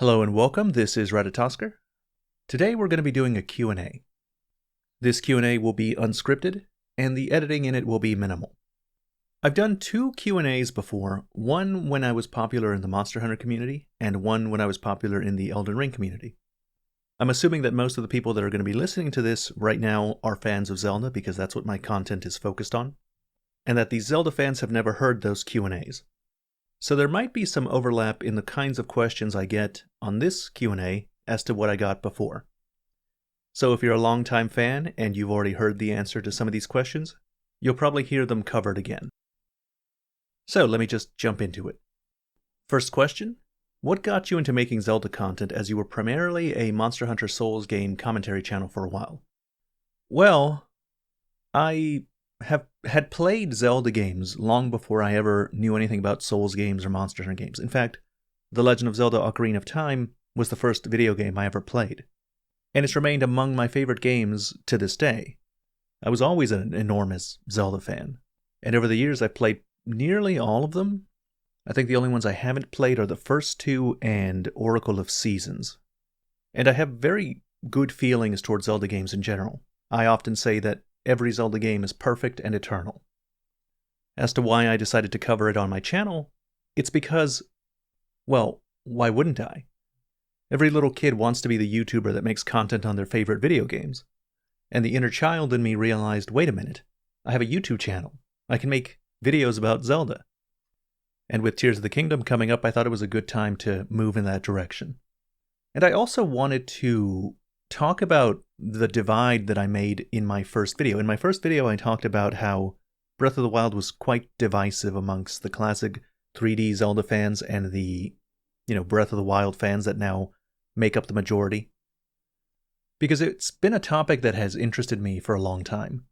Hello and welcome, this is Ratatoskr. Today we're going to be doing a Q&A. This Q&A will be unscripted, and the editing in it will be minimal. I've done two Q&As before, one when I was popular in the Monster Hunter community, and one when I was popular in the Elden Ring community. I'm assuming that most of the people that are going to be listening to this right now are fans of Zelda, because that's what my content is focused on, and that these Zelda fans have never heard those Q&As. So there might be some overlap in the kinds of questions I get on this Q&A as to what I got before. So if you're a longtime fan and you've already heard the answer to some of these questions, you'll probably hear them covered again. So let me just jump into it. First question, what got you into making Zelda content as you were primarily a Monster Hunter Souls game commentary channel for a while? Well, I had played Zelda games long before I ever knew anything about Souls games or Monster Hunter games. In fact, The Legend of Zelda Ocarina of Time was the first video game I ever played, and it's remained among my favorite games to this day. I was always an enormous Zelda fan, and over the years I've played nearly all of them. I think the only ones I haven't played are the first two and Oracle of Seasons. And I have very good feelings towards Zelda games in general. I often say that every Zelda game is perfect and eternal. As to why I decided to cover it on my channel, it's because, well, why wouldn't I? Every little kid wants to be the YouTuber that makes content on their favorite video games. And the inner child in me realized, wait a minute, I have a YouTube channel. I can make videos about Zelda. And with Tears of the Kingdom coming up, I thought it was a good time to move in that direction. And I also wanted to talk about the divide that I made in my first video. In my first video, I talked about how Breath of the Wild was quite divisive amongst the classic 3D Zelda fans and the, Breath of the Wild fans that now make up the majority. Because it's been a topic that has interested me for a long time.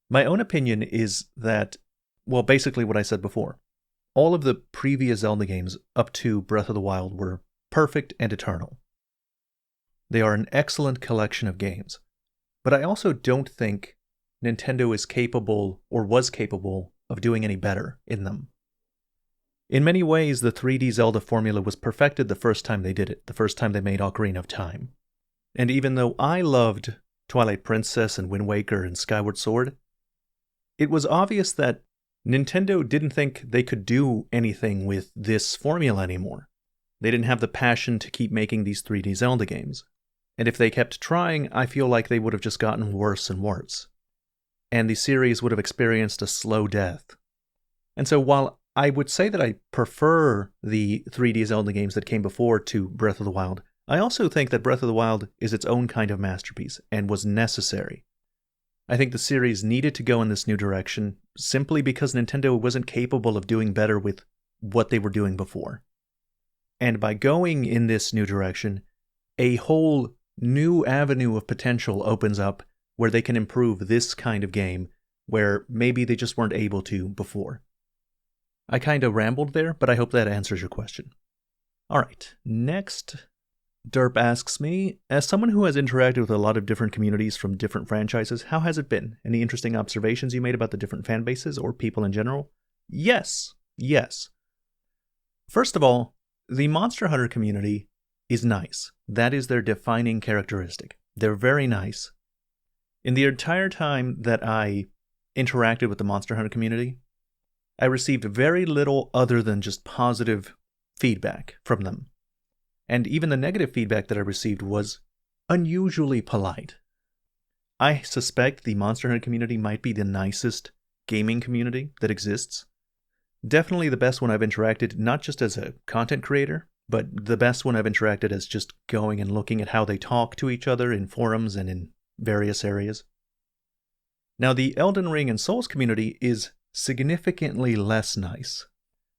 My own opinion is that, well, basically what I said before. All of the previous Zelda games up to Breath of the Wild were perfect and eternal. They are an excellent collection of games, but I also don't think Nintendo is capable or was capable of doing any better in them. In many ways, the 3D Zelda formula was perfected the first time they did it, the first time they made Ocarina of Time. And even though I loved Twilight Princess and Wind Waker and Skyward Sword, it was obvious that Nintendo didn't think they could do anything with this formula anymore. They didn't have the passion to keep making these 3D Zelda games. And if they kept trying, I feel like they would have just gotten worse and worse. And the series would have experienced a slow death. And so while I would say that I prefer the 3D Zelda games that came before to Breath of the Wild, I also think that Breath of the Wild is its own kind of masterpiece and was necessary. I think the series needed to go in this new direction simply because Nintendo wasn't capable of doing better with what they were doing before. And by going in this new direction, a whole new avenue of potential opens up where they can improve this kind of game where maybe they just weren't able to before. I kind of rambled there, but I hope that answers your question. Alright, next, Derp asks me, as someone who has interacted with a lot of different communities from different franchises, how has it been? Any interesting observations you made about the different fan bases or people in general? Yes. First of all, the Monster Hunter community is nice. That is their defining characteristic. They're very nice. In the entire time that I interacted with the Monster Hunter community, I received very little other than just positive feedback from them. And even the negative feedback that I received was unusually polite. I suspect the Monster Hunter community might be the nicest gaming community that exists. Definitely the best one I've interacted, not just as a content creator, but the best one I've interacted as just going and looking at how they talk to each other in forums and in various areas. Now, the Elden Ring and Souls community is significantly less nice.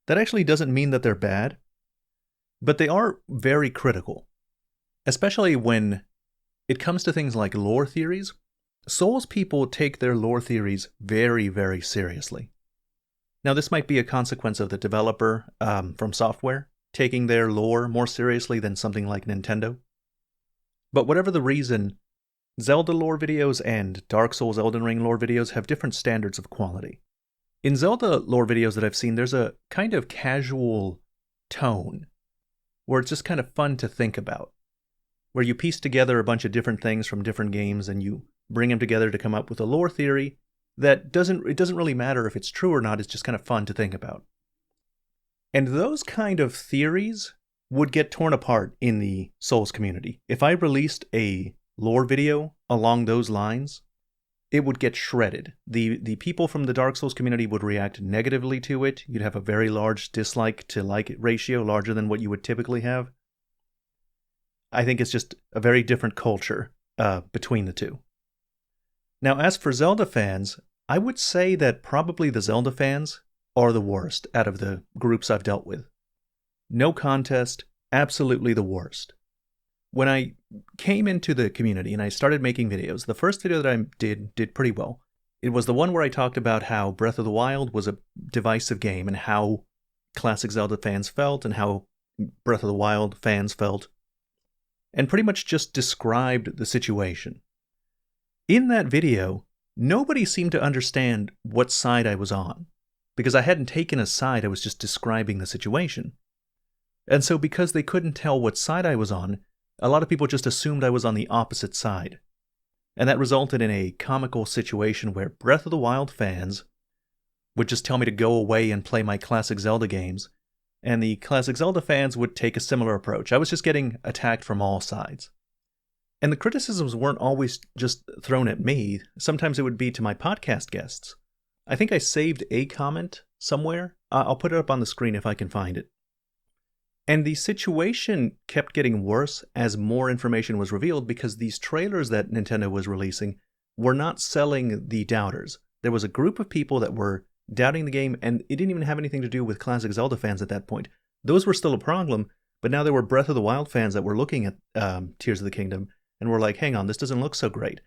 That actually doesn't mean that they're bad, but they are very critical. Especially when it comes to things like lore theories. Souls people take their lore theories very, very seriously. Now, this might be a consequence of the developer from software taking their lore more seriously than something like Nintendo. But whatever the reason, Zelda lore videos and Dark Souls Elden Ring lore videos have different standards of quality. In Zelda lore videos that I've seen, there's a kind of casual tone where it's just kind of fun to think about, where you piece together a bunch of different things from different games and you bring them together to come up with a lore theory that doesn't really matter if it's true or not, it's just kind of fun to think about. And those kind of theories would get torn apart in the Souls community. If I released a lore video along those lines, it would get shredded. The people from the Dark Souls community would react negatively to it. You'd have a very large dislike to like ratio, larger than what you would typically have. I think it's just a very different culture between the two. Now, as for Zelda fans, I would say that probably the Zelda fans are the worst out of the groups I've dealt with. No contest, absolutely the worst. When I came into the community and I started making videos, the first video that I did pretty well. It was the one where I talked about how Breath of the Wild was a divisive game and how classic Zelda fans felt and how Breath of the Wild fans felt, and pretty much just described the situation. In that video, nobody seemed to understand what side I was on, because I hadn't taken a side, I was just describing the situation. And so because they couldn't tell what side I was on, a lot of people just assumed I was on the opposite side. And that resulted in a comical situation where Breath of the Wild fans would just tell me to go away and play my classic Zelda games, and the classic Zelda fans would take a similar approach. I was just getting attacked from all sides. And the criticisms weren't always just thrown at me. Sometimes it would be to my podcast guests. I think I saved a comment somewhere. I'll put it up on the screen if I can find it. And the situation kept getting worse as more information was revealed because these trailers that Nintendo was releasing were not selling the doubters. There was a group of people that were doubting the game, and it didn't even have anything to do with classic Zelda fans at that point. Those were still a problem, but now there were Breath of the Wild fans that were looking at Tears of the Kingdom and were like, hang on, this doesn't look so great.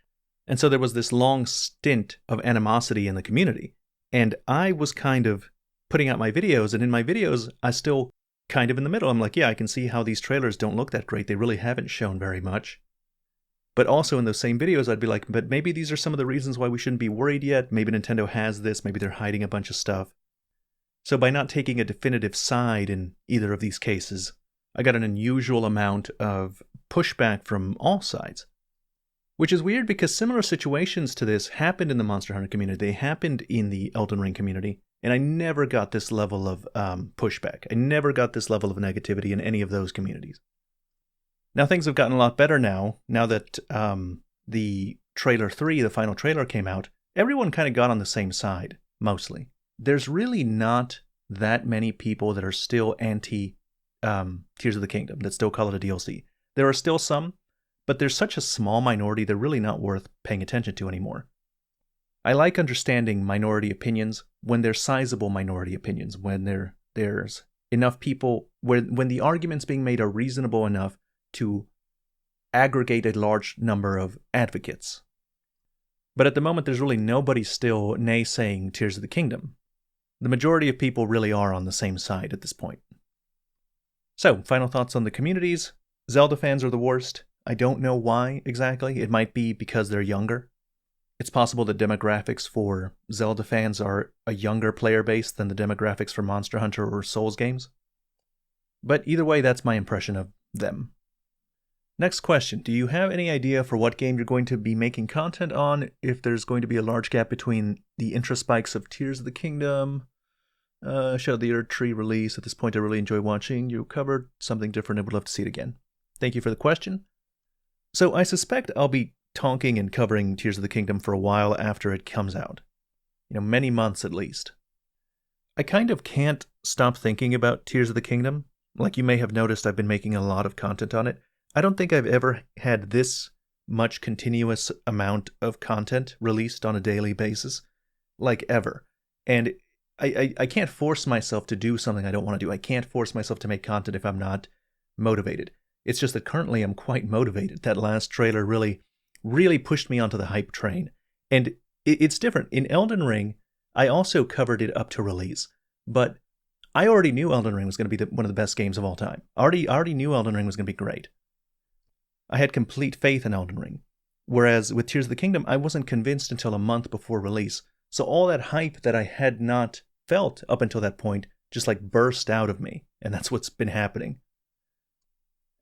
And so there was this long stint of animosity in the community. And I was kind of putting out my videos, and in my videos, I still kind of in the middle. I'm like, yeah, I can see how these trailers don't look that great. They really haven't shown very much. But also in those same videos, I'd be like, but maybe these are some of the reasons why we shouldn't be worried yet. Maybe Nintendo has this. Maybe they're hiding a bunch of stuff. So by not taking a definitive side in either of these cases, I got an unusual amount of pushback from all sides. Which is weird because similar situations to this happened in the Monster Hunter community. They happened in the Elden Ring community. And I never got this level of pushback. I never got this level of negativity in any of those communities. Now things have gotten a lot better now that the trailer 3, the final trailer came out. Everyone kind of got on the same side, mostly. There's really not that many people that are still anti Tears of the Kingdom, that still call it a DLC. There are still some, but there's such a small minority, they're really not worth paying attention to anymore. I like understanding minority opinions when they're sizable minority opinions, when there's enough people, when the arguments being made are reasonable enough to aggregate a large number of advocates. But at the moment, there's really nobody still naysaying Tears of the Kingdom. The majority of people really are on the same side at this point. So, final thoughts on the communities. Zelda fans are the worst. I don't know why exactly. It might be because they're younger. It's possible the demographics for Zelda fans are a younger player base than the demographics for Monster Hunter or Souls games. But either way, that's my impression of them. Next question. Do you have any idea for what game you're going to be making content on? If there's going to be a large gap between the interest spikes of Tears of the Kingdom, Shadow of the Earth Tree release. At this point, I really enjoy watching you cover something different. I would love to see it again. Thank you for the question. So I suspect I'll be talking and covering Tears of the Kingdom for a while after it comes out. Many months at least. I kind of can't stop thinking about Tears of the Kingdom. Like you may have noticed, I've been making a lot of content on it. I don't think I've ever had this much continuous amount of content released on a daily basis, like ever. And I can't force myself to do something I don't want to do. I can't force myself to make content if I'm not motivated. It's just that currently I'm quite motivated. That last trailer really pushed me onto the hype train. And it's different. In Elden Ring, I also covered it up to release. But I already knew Elden Ring was going to be one of the best games of all time. I already knew Elden Ring was going to be great. I had complete faith in Elden Ring. Whereas with Tears of the Kingdom, I wasn't convinced until a month before release. So all that hype that I had not felt up until that point just like burst out of me. And that's what's been happening.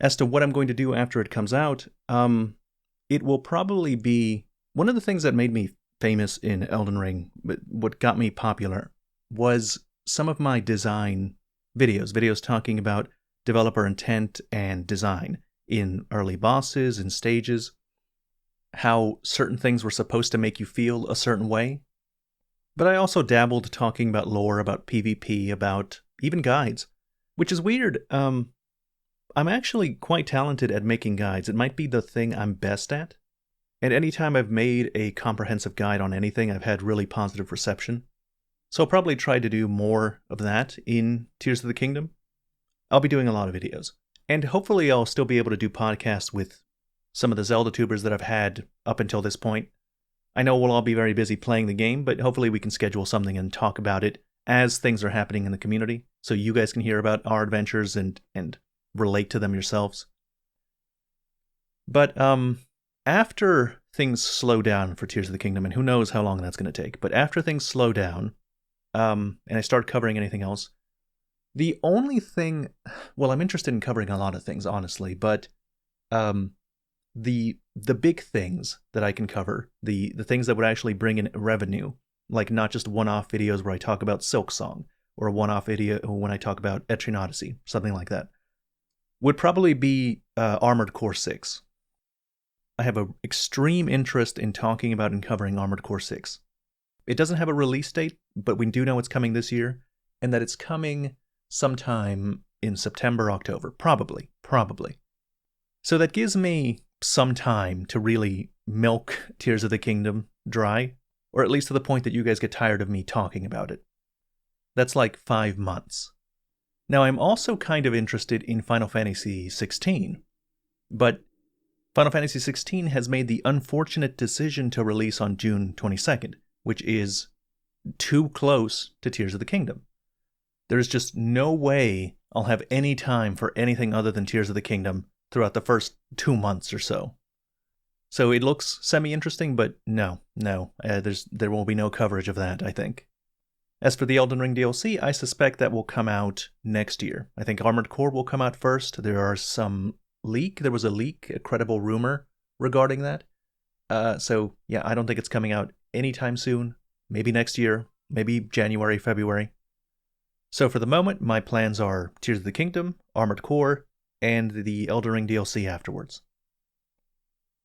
As to what I'm going to do after it comes out, it will probably be one of the things that made me famous in Elden Ring, but what got me popular, was some of my design videos talking about developer intent and design in early bosses and stages, how certain things were supposed to make you feel a certain way. But I also dabbled talking about lore, about PvP, about even guides, which is weird. I'm actually quite talented at making guides. It might be the thing I'm best at. And anytime I've made a comprehensive guide on anything, I've had really positive reception. So I'll probably try to do more of that in Tears of the Kingdom. I'll be doing a lot of videos. And hopefully I'll still be able to do podcasts with some of the Zelda tubers that I've had up until this point. I know we'll all be very busy playing the game, but hopefully we can schedule something and talk about it as things are happening in the community, so you guys can hear about our adventures and relate to them yourselves. But after things slow down for Tears of the Kingdom, and who knows how long that's going to take, but after things slow down, and I start covering anything else, the only thing, well, I'm interested in covering a lot of things, honestly, but the big things that I can cover, the things that would actually bring in revenue, like not just one-off videos where I talk about Silksong, or a one-off video when I talk about Etrian Odyssey, something like that, would probably be Armored Core 6. I have an extreme interest in talking about and covering Armored Core 6. It doesn't have a release date, but we do know it's coming this year, and that it's coming sometime in September, October, probably. So that gives me some time to really milk Tears of the Kingdom dry, or at least to the point that you guys get tired of me talking about it. That's like 5 months. Now, I'm also kind of interested in Final Fantasy XVI, but Final Fantasy XVI has made the unfortunate decision to release on June 22nd, which is too close to Tears of the Kingdom. There's just no way I'll have any time for anything other than Tears of the Kingdom throughout the first 2 months or so. So it looks semi-interesting, but no, there will be no coverage of that, I think. As for the Elden Ring DLC, I suspect that will come out next year. I think Armored Core will come out first. There was a leak, a credible rumor regarding that. So yeah, I don't think it's coming out anytime soon. Maybe next year, maybe January, February. So for the moment, my plans are Tears of the Kingdom, Armored Core, and the Elden Ring DLC afterwards.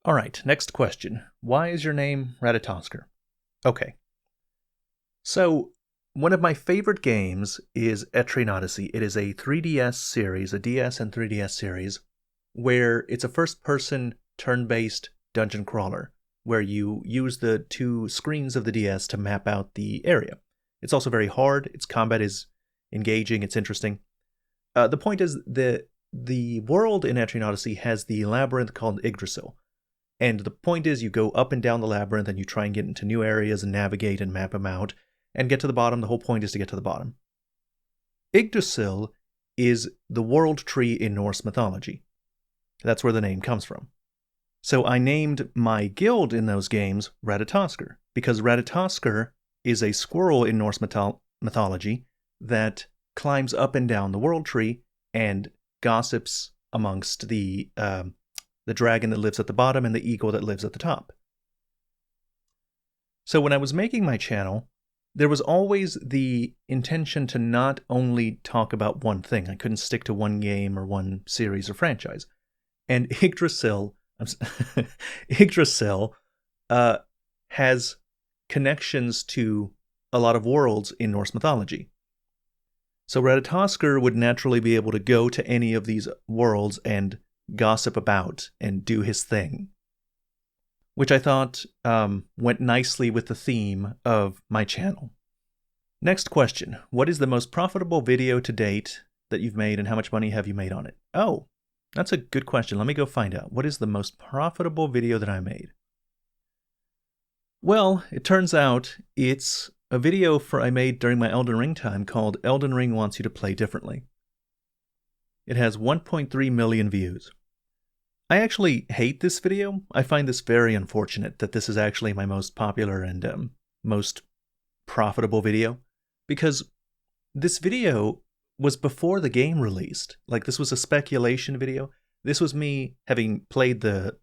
Alright, next question. Why is your name Ratatoskr? Okay. So, one of my favorite games is Etrian Odyssey. It is a 3DS series, a DS and 3DS series, where it's a first-person, turn-based dungeon crawler, where you use the 2 screens of the DS to map out the area. It's also very hard, its combat is engaging, it's interesting. The point is, the world in Etrian Odyssey has the labyrinth called Yggdrasil, and the point is you go up and down the labyrinth and you try and get into new areas and navigate and map them out, and get to the bottom. The whole point is to get to the bottom. Yggdrasil is the world tree in Norse mythology. That's where the name comes from. So I named my guild in those games Ratatoskr, because Ratatoskr is a squirrel in Norse mythology that climbs up and down the world tree and gossips amongst the dragon that lives at the bottom and the eagle that lives at the top. So when I was making my channel, there was always the intention to not only talk about one thing. I couldn't stick to one game or one series or franchise. And Yggdrasil has connections to a lot of worlds in Norse mythology. So Ratatoskr would naturally be able to go to any of these worlds and gossip about and do his thing, which I thought went nicely with the theme of my channel. Next question. What is the most profitable video to date that you've made, and how much money have you made on it? Oh, that's a good question. Let me go find out. What is the most profitable video that I made? Well, it turns out it's a video I made during my Elden Ring time called Elden Ring Wants You to Play Differently. It has 1.3 million views. I actually hate this video. I find this very unfortunate that this is actually my most popular and most profitable video, because this video was before the game released. Like, this was a speculation video. This was me having played the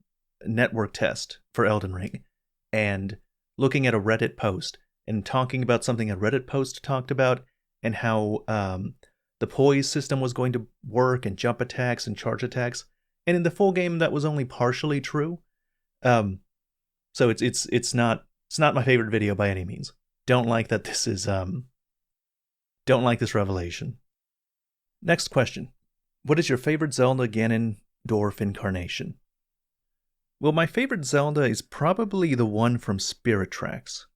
network test for Elden Ring and looking at a Reddit post and talking about something a Reddit post talked about and how the poise system was going to work and jump attacks and charge attacks. And in the full game, that was only partially true. So it's not my favorite video by any means. Don't like that this is don't like this revelation. Next question. What is your favorite Zelda Ganondorf incarnation? Well, my favorite Zelda is probably the one from Spirit Tracks.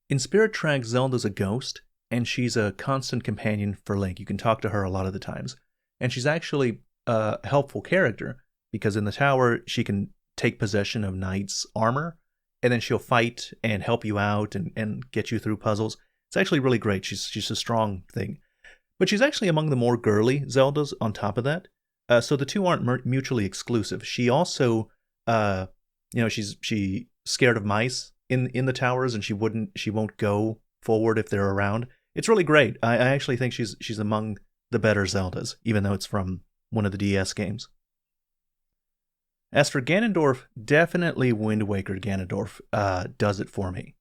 In Spirit Tracks, Zelda's a ghost, and she's a constant companion for Link. You can talk to her a lot of the times. And she's actually a helpful character, because in the tower, she can take possession of Knight's armor, and then she'll fight and help you out and get you through puzzles. It's actually really great. She's a strong thing. But she's actually among the more girly Zeldas on top of that. So the two aren't mutually exclusive. She also, she's scared of mice in the towers, and she won't go forward if they're around. It's really great. I actually think she's among the better Zeldas, even though it's from one of the DS games. As for Ganondorf, definitely Wind Waker Ganondorf does it for me.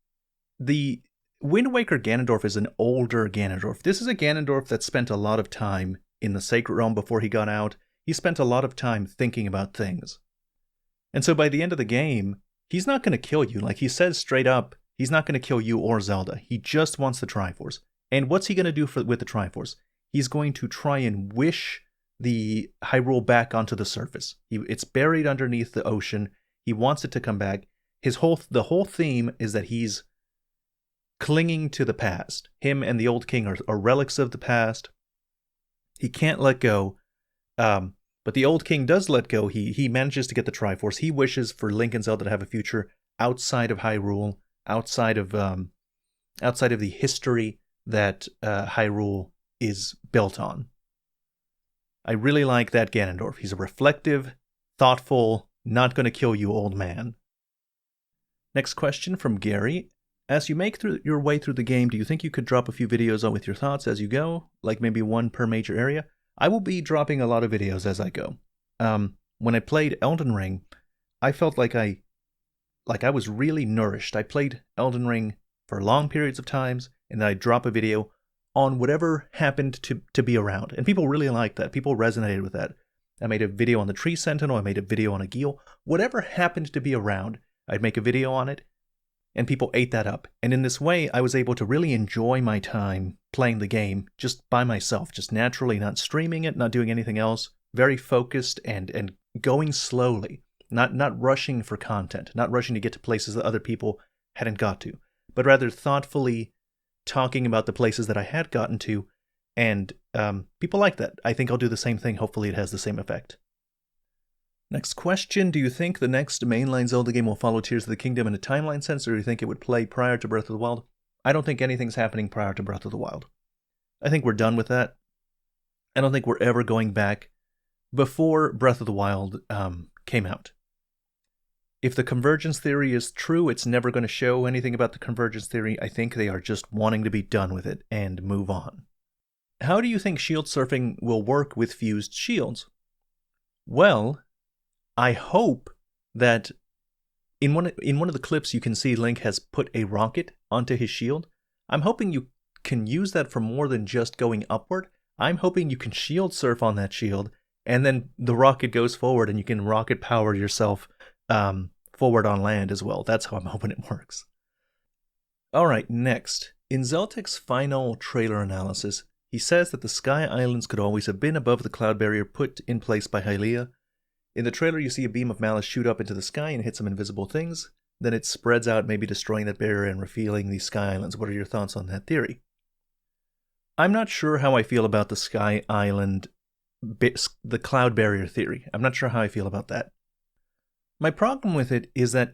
The Wind Waker Ganondorf is an older Ganondorf. This is a Ganondorf that spent a lot of time in the Sacred Realm before he got out. He spent a lot of time thinking about things. And so by the end of the game, he's not going to kill you. Like he says straight up, he's not going to kill you or Zelda. He just wants the Triforce. And what's he going to do with the Triforce? He's going to try and wish the Hyrule back onto the surface. It's buried underneath the ocean. He wants it to come back. The whole theme is that he's clinging to the past. Him and the old king are relics of the past. He can't let go. But the old king does let go. He manages to get the Triforce. He wishes for Link and Zelda to have a future outside of Hyrule, outside of the history that Hyrule is built on. I really like that Ganondorf. He's a reflective, thoughtful, not going to kill you old man. Next question from Gary. As you make your way through the game, do you think you could drop a few videos on with your thoughts as you go? Like maybe one per major area? I will be dropping a lot of videos as I go. When I played Elden Ring, I felt like I was really nourished. I played Elden Ring for long periods of times, and then I'd drop a video on whatever happened to be around. And people really liked that. People resonated with that. I made a video on the Tree Sentinel. I made a video on a Geel. Whatever happened to be around, I'd make a video on it, and people ate that up. And in this way, I was able to really enjoy my time playing the game just by myself, just naturally, not streaming it, not doing anything else, very focused and going slowly, not rushing for content, not rushing to get to places that other people hadn't got to, but rather thoughtfully talking about the places that I had gotten to, and people like that. I think I'll do the same thing. Hopefully it has the same effect. Next question, do you think the next mainline Zelda game will follow Tears of the Kingdom in a timeline sense, or do you think it would play prior to Breath of the Wild? I don't think anything's happening prior to Breath of the Wild. I think we're done with that. I don't think we're ever going back before Breath of the Wild came out. If the convergence theory is true, it's never going to show anything about the convergence theory. I think they are just wanting to be done with it and move on. How do you think shield surfing will work with fused shields? Well, I hope that in one of the clips you can see Link has put a rocket onto his shield. I'm hoping you can use that for more than just going upward. I'm hoping you can shield surf on that shield, and then the rocket goes forward and you can rocket power yourself forward on land as well. That's how I'm hoping it works. Alright, next. In Zeltek's final trailer analysis, he says that the Sky Islands could always have been above the cloud barrier put in place by Hylia. In the trailer, you see a beam of malice shoot up into the sky and hit some invisible things. Then it spreads out, maybe destroying that barrier and revealing these Sky Islands. What are your thoughts on that theory? I'm not sure how I feel about the Sky Island, the cloud barrier theory. I'm not sure how I feel about that. My problem with it is that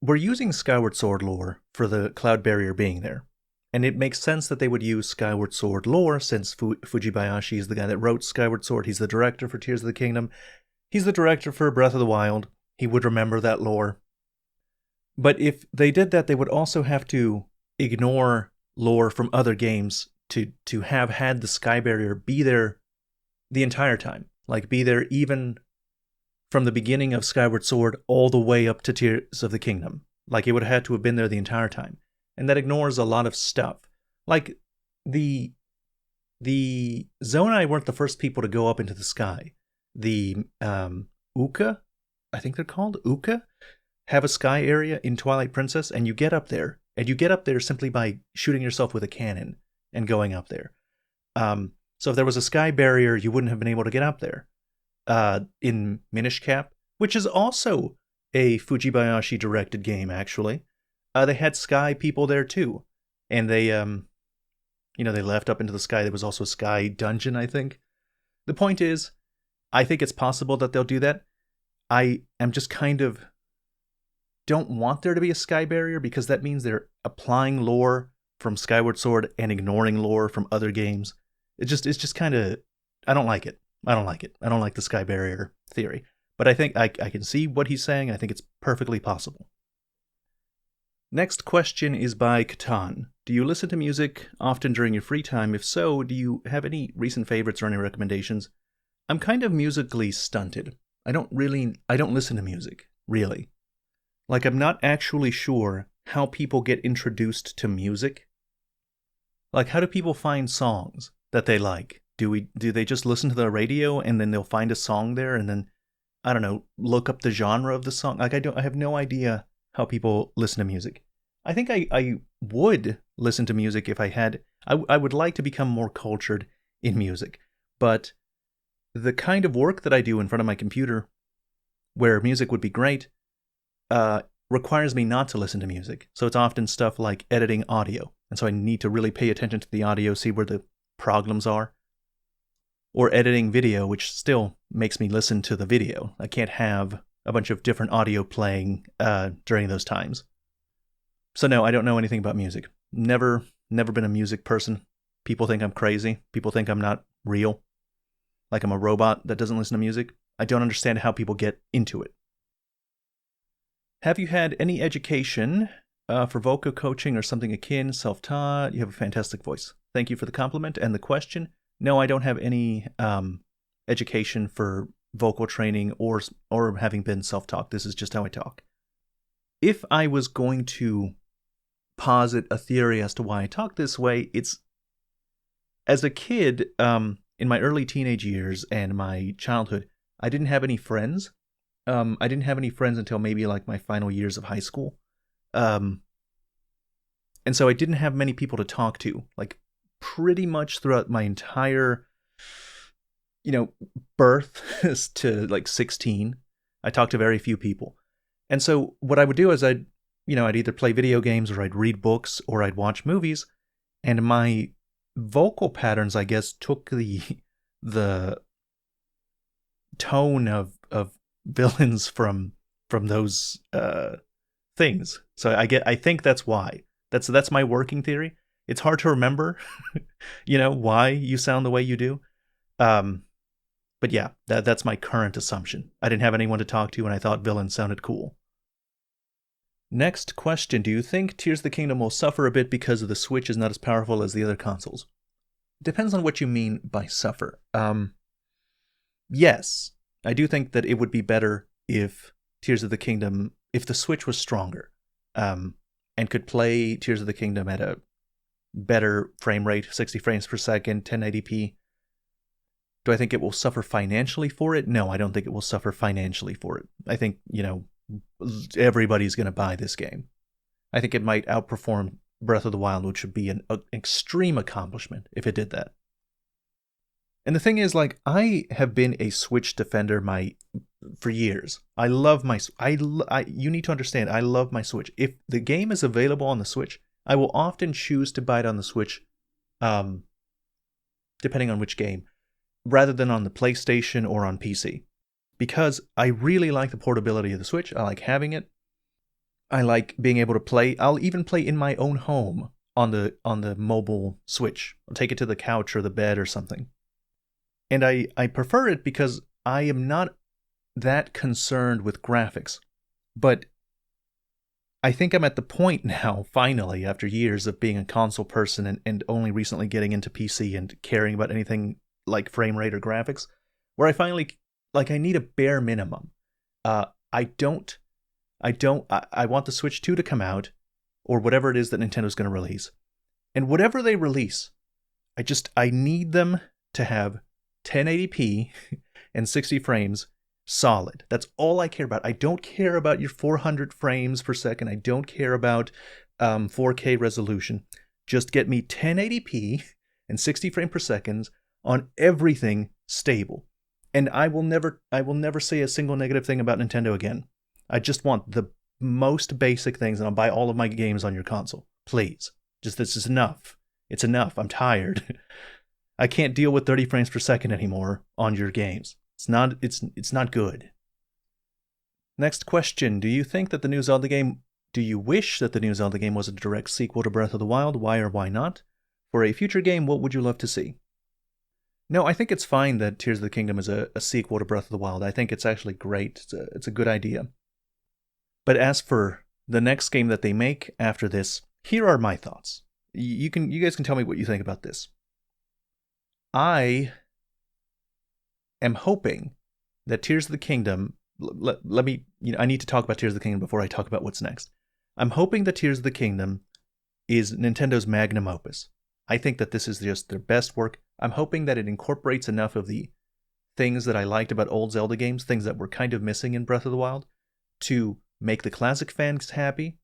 we're using Skyward Sword lore for the cloud barrier being there. And it makes sense that they would use Skyward Sword lore, since Fujibayashi is the guy that wrote Skyward Sword. He's the director for Tears of the Kingdom. He's the director for Breath of the Wild. He would remember that lore. But if they did that, they would also have to ignore lore from other games to have had the Sky Barrier be there the entire time. Like, be there even from the beginning of Skyward Sword all the way up to Tears of the Kingdom. Like, it would have had to have been there the entire time. And that ignores a lot of stuff. Like, the Zonai weren't the first people to go up into the sky. The Uka, I think they're called Uka, have a sky area in Twilight Princess, and you get up there. And you get up there simply by shooting yourself with a cannon and going up there. So if there was a sky barrier, you wouldn't have been able to get up there. In Minish Cap, which is also a Fujibayashi directed game, actually, they had sky people there too, and they they left up into the sky. There was also a sky dungeon, I think. The point is, I think it's possible that they'll do that. I am just kind of don't want there to be a sky barrier, because that means they're applying lore from Skyward Sword and ignoring lore from other games. It's just kind of, I don't like it. I don't like it. I don't like the sky barrier theory. But I think I can see what he's saying. I think it's perfectly possible. Next question is by Katan. Do you listen to music often during your free time? If so, do you have any recent favorites or any recommendations? I'm kind of musically stunted. I don't listen to music, really. Like, I'm not actually sure how people get introduced to music. Like, how do people find songs that they like? Do they just listen to the radio and then they'll find a song there and then, I don't know, look up the genre of the song? Like, I have no idea how people listen to music. I think I would listen to music if I had. I would like to become more cultured in music, but the kind of work that I do in front of my computer, where music would be great, requires me not to listen to music. So it's often stuff like editing audio, and so I need to really pay attention to the audio, see where the problems are. Or editing video, which still makes me listen to the video. I can't have a bunch of different audio playing during those times. So no, I don't know anything about music. Never been a music person. People think I'm crazy. People think I'm not real. Like I'm a robot that doesn't listen to music. I don't understand how people get into it. Have you had any education for vocal coaching or something akin, self-taught? You have a fantastic voice. Thank you for the compliment and the question. No, I don't have any education for vocal training or having been self-taught. This is just how I talk. If I was going to posit a theory as to why I talk this way, it's as a kid, in my early teenage years and my childhood, I didn't have any friends. I didn't have any friends until maybe like my final years of high school. And so I didn't have many people to talk to. Like, pretty much throughout my entire, birth to like 16, I talked to very few people. And so what I would do is I'd either play video games or I'd read books or I'd watch movies. And my vocal patterns, I guess, took the tone of villains from those things. So I think that's why. That's my working theory. It's hard to remember, why you sound the way you do. But yeah, that's my current assumption. I didn't have anyone to talk to, and I thought villains sounded cool. Next question. Do you think Tears of the Kingdom will suffer a bit because the Switch is not as powerful as the other consoles? Depends on what you mean by suffer. Yes, I do think that it would be better if Tears of the Kingdom, if the Switch was stronger, and could play Tears of the Kingdom at a better frame rate, 60 frames per second, 1080p. Do I think it will suffer financially for it? No, I don't think it will suffer financially for it. I think, everybody's going to buy this game. I think it might outperform Breath of the Wild, which would be an extreme accomplishment if it did that. And the thing is, like, I have been a Switch defender for years. I love my... you need to understand, I love my Switch. If the game is available on the Switch, I will often choose to buy it on the Switch, depending on which game, rather than on the PlayStation or on PC. Because I really like the portability of the Switch. I like having it. I like being able to play. I'll even play in my own home on the mobile Switch. I'll take it to the couch or the bed or something. And I prefer it because I am not that concerned with graphics. But I think I'm at the point now, finally, after years of being a console person and only recently getting into PC and caring about anything like frame rate or graphics, where I finally, I need a bare minimum. I want the Switch 2 to come out, or whatever it is that Nintendo's going to release. And whatever they release, I need them to have 1080p and 60 frames solid. That's all I care about. I don't care about your 400 frames per second. I don't care about 4K resolution. Just get me 1080p and 60 frames per second on everything stable. And I will never say a single negative thing about Nintendo again. I just want the most basic things, and I'll buy all of my games on your console. Please. Just, this is enough. It's enough. I'm tired. I can't deal with 30 frames per second anymore on your games. It's not good. Next question. Do you wish that the new Zelda game was a direct sequel to Breath of the Wild? Why or why not? For a future game, what would you love to see? No, I think it's fine that Tears of the Kingdom is a sequel to Breath of the Wild. I think it's actually great. It's a good idea. But as for the next game that they make after this, here are my thoughts. You guys can tell me what you think about this. I am hoping that Tears of the Kingdom, I need to talk about Tears of the Kingdom before I talk about what's next. I'm hoping that Tears of the Kingdom is Nintendo's magnum opus. I think that this is just their best work. I'm hoping that it incorporates enough of the things that I liked about old Zelda games, things that were kind of missing in Breath of the Wild, to make the classic fans happy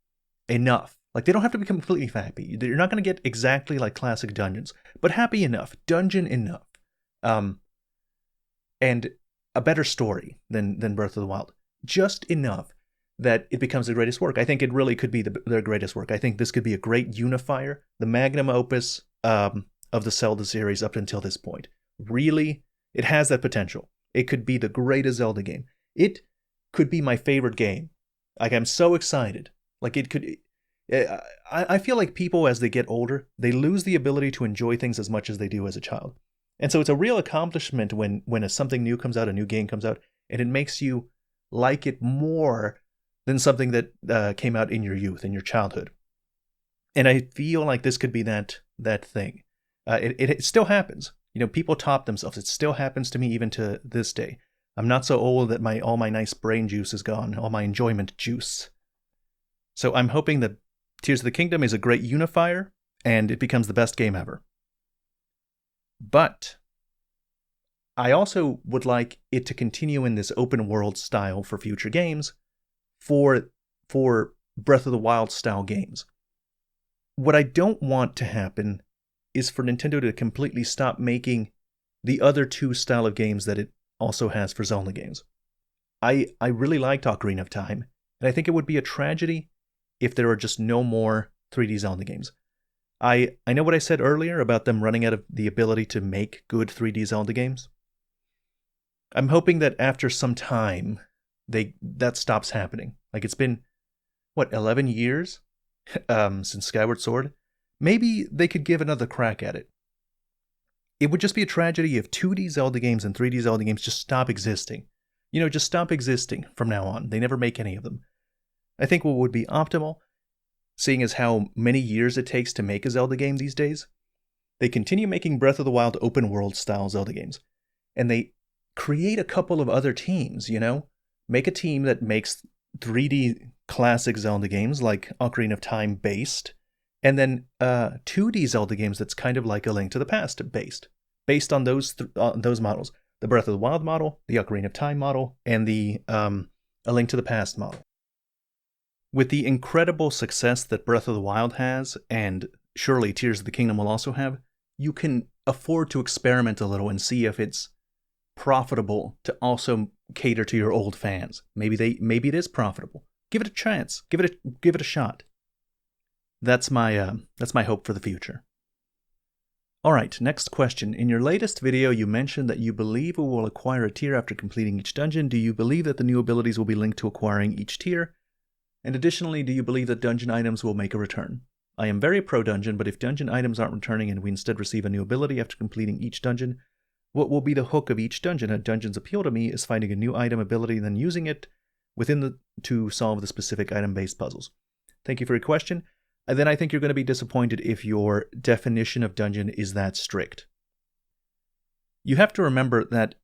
enough. Like, they don't have to be completely happy. You're not going to get exactly like classic dungeons, but happy enough, dungeon enough, and a better story than Breath of the Wild. Just enough that it becomes the greatest work. I think it really could be their greatest work. I think this could be a great unifier, the magnum opus of the Zelda series up until this point. Really, it has that potential. It could be the greatest Zelda game. It could be my favorite game. Like, I'm so excited. Like, it could... I feel like people, as they get older, they lose the ability to enjoy things as much as they do as a child. And so it's a real accomplishment when something new comes out, a new game comes out, and it makes you like it more than something that came out in your youth, in your childhood. And I feel like this could be that thing. It still happens. People top themselves. It still happens to me even to this day. I'm not so old that all my nice brain juice is gone, all my enjoyment juice. So I'm hoping that Tears of the Kingdom is a great unifier, and it becomes the best game ever. But I also would like it to continue in this open world style for future games, for Breath of the Wild style games. What I don't want to happen is for Nintendo to completely stop making the other two style of games that it also has for Zelda games. I really liked Ocarina of Time, and I think it would be a tragedy if there are just no more 3D Zelda games. I know what I said earlier about them running out of the ability to make good 3D Zelda games. I'm hoping that after some time, that stops happening. Like, it's been, 11 years since Skyward Sword? Maybe they could give another crack at it. It would just be a tragedy if 2D Zelda games and 3D Zelda games just stop existing. Just stop existing from now on. They never make any of them. I think what would be optimal, seeing as how many years it takes to make a Zelda game these days, they continue making Breath of the Wild open world style Zelda games. And they create a couple of other teams, Make a team that makes 3D classic Zelda games like Ocarina of Time based, and then 2D Zelda games that's kind of like A Link to the Past based on those models. The Breath of the Wild model, the Ocarina of Time model, and the A Link to the Past model. With the incredible success that Breath of the Wild has, and surely Tears of the Kingdom will also have, you can afford to experiment a little and see if it's profitable to also cater to your old fans. Maybe it is profitable. Give it a chance. Give it a shot. That's my hope for the future. All right, next question. In your latest video, you mentioned that you believe we will acquire a tier after completing each dungeon. Do you believe that the new abilities will be linked to acquiring each tier? And additionally, do you believe that dungeon items will make a return? I am very pro-dungeon, but if dungeon items aren't returning and we instead receive a new ability after completing each dungeon, what will be the hook of each dungeon? A dungeon's appeal to me is finding a new item ability and then using it to solve the specific item-based puzzles. Thank you for your question. And then I think you're going to be disappointed if your definition of dungeon is that strict. You have to remember that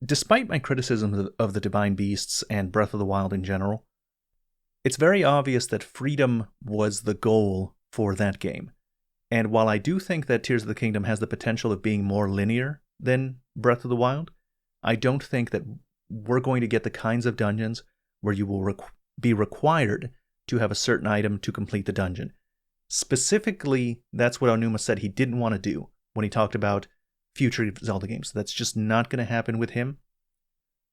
despite my criticism of the Divine Beasts and Breath of the Wild in general, it's very obvious that freedom was the goal for that game. And while I do think that Tears of the Kingdom has the potential of being more linear than Breath of the Wild, I don't think that we're going to get the kinds of dungeons where you will be required to have a certain item to complete the dungeon. Specifically, that's what Onuma said he didn't want to do when he talked about future Zelda games. That's just not going to happen with him.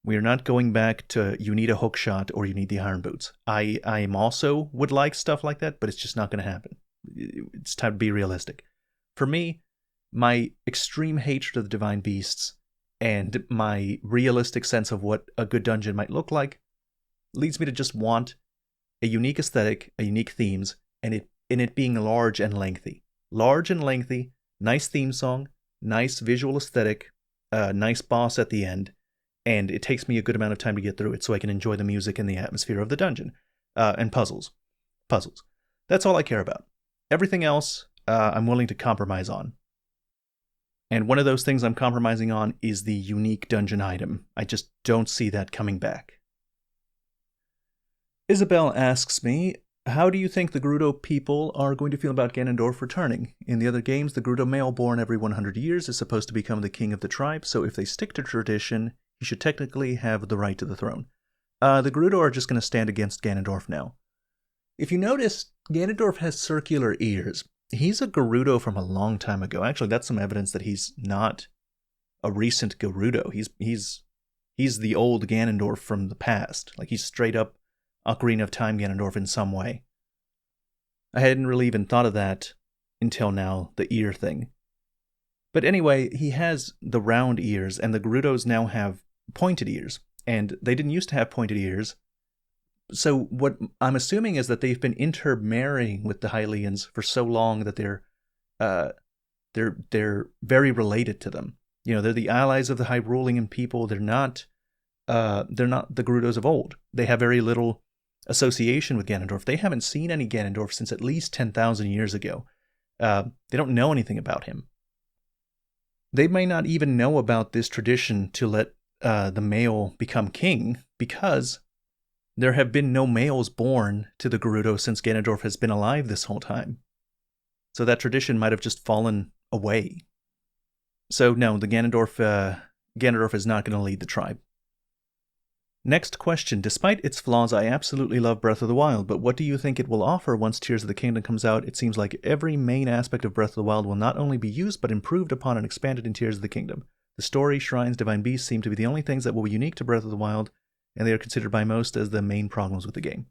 We are not going back to you need a hook shot or you need the iron boots. I am also would like stuff like that, but it's just not going to happen. It's time to be realistic. For me, my extreme hatred of the Divine Beasts and my realistic sense of what a good dungeon might look like leads me to just want a unique aesthetic, a unique themes, and it being large and lengthy. Large and lengthy, nice theme song, nice visual aesthetic, nice boss at the end, and it takes me a good amount of time to get through it so I can enjoy the music and the atmosphere of the dungeon. And puzzles. Puzzles. That's all I care about. Everything else, I'm willing to compromise on. And one of those things I'm compromising on is the unique dungeon item. I just don't see that coming back. Isabel asks me, how do you think the Gerudo people are going to feel about Ganondorf returning? In the other games, the Gerudo male born every 100 years is supposed to become the king of the tribe, so if they stick to tradition, he should technically have the right to the throne. The Gerudo are just going to stand against Ganondorf now. If you notice, Ganondorf has circular ears. He's a Gerudo from a long time ago. Actually, that's some evidence that he's not a recent Gerudo. He's the old Ganondorf from the past. Like, he's straight up Ocarina of Time Ganondorf in some way. I hadn't really even thought of that until now, the ear thing. But anyway, he has the round ears, and the Gerudos now have pointed ears. And they didn't used to have pointed ears. So what I'm assuming is that they've been intermarrying with the Hylians for so long that they're very related to them. You know, they're the allies of the Hyrulean people. They're not the Gerudos of old. They have very little association with Ganondorf. They haven't seen any Ganondorf since at least 10,000 years ago. They don't know anything about him. They may not even know about this tradition to let the male become king, because there have been no males born to the Gerudo since Ganondorf has been alive this whole time. So that tradition might have just fallen away. So no, the Ganondorf is not going to lead the tribe. Next question. Despite its flaws, I absolutely love Breath of the Wild, but what do you think it will offer once Tears of the Kingdom comes out? It seems like every main aspect of Breath of the Wild will not only be used, but improved upon and expanded in Tears of the Kingdom. The story, shrines, divine beasts seem to be the only things that will be unique to Breath of the Wild, and they are considered by most as the main problems with the game.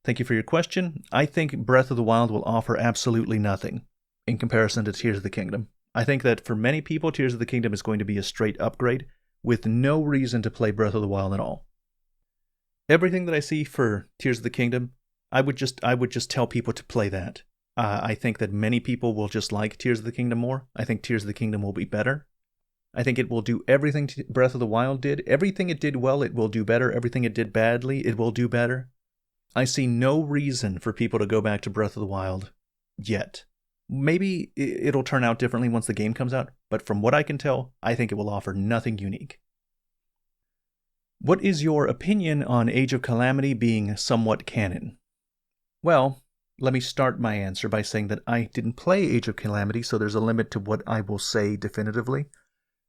Thank you for your question. I think Breath of the Wild will offer absolutely nothing in comparison to Tears of the Kingdom. I think that for many people, Tears of the Kingdom is going to be a straight upgrade, with no reason to play Breath of the Wild at all. Everything that I see for Tears of the Kingdom, I would just tell people to play that. I think that many people will just like Tears of the Kingdom more. I think Tears of the Kingdom will be better. I think it will do everything Breath of the Wild did. Everything it did well, it will do better. Everything it did badly, it will do better. I see no reason for people to go back to Breath of the Wild yet. Maybe it'll turn out differently once the game comes out, but from what I can tell, I think it will offer nothing unique. What is your opinion on Age of Calamity being somewhat canon? Well, let me start my answer by saying that I didn't play Age of Calamity, so there's a limit to what I will say definitively.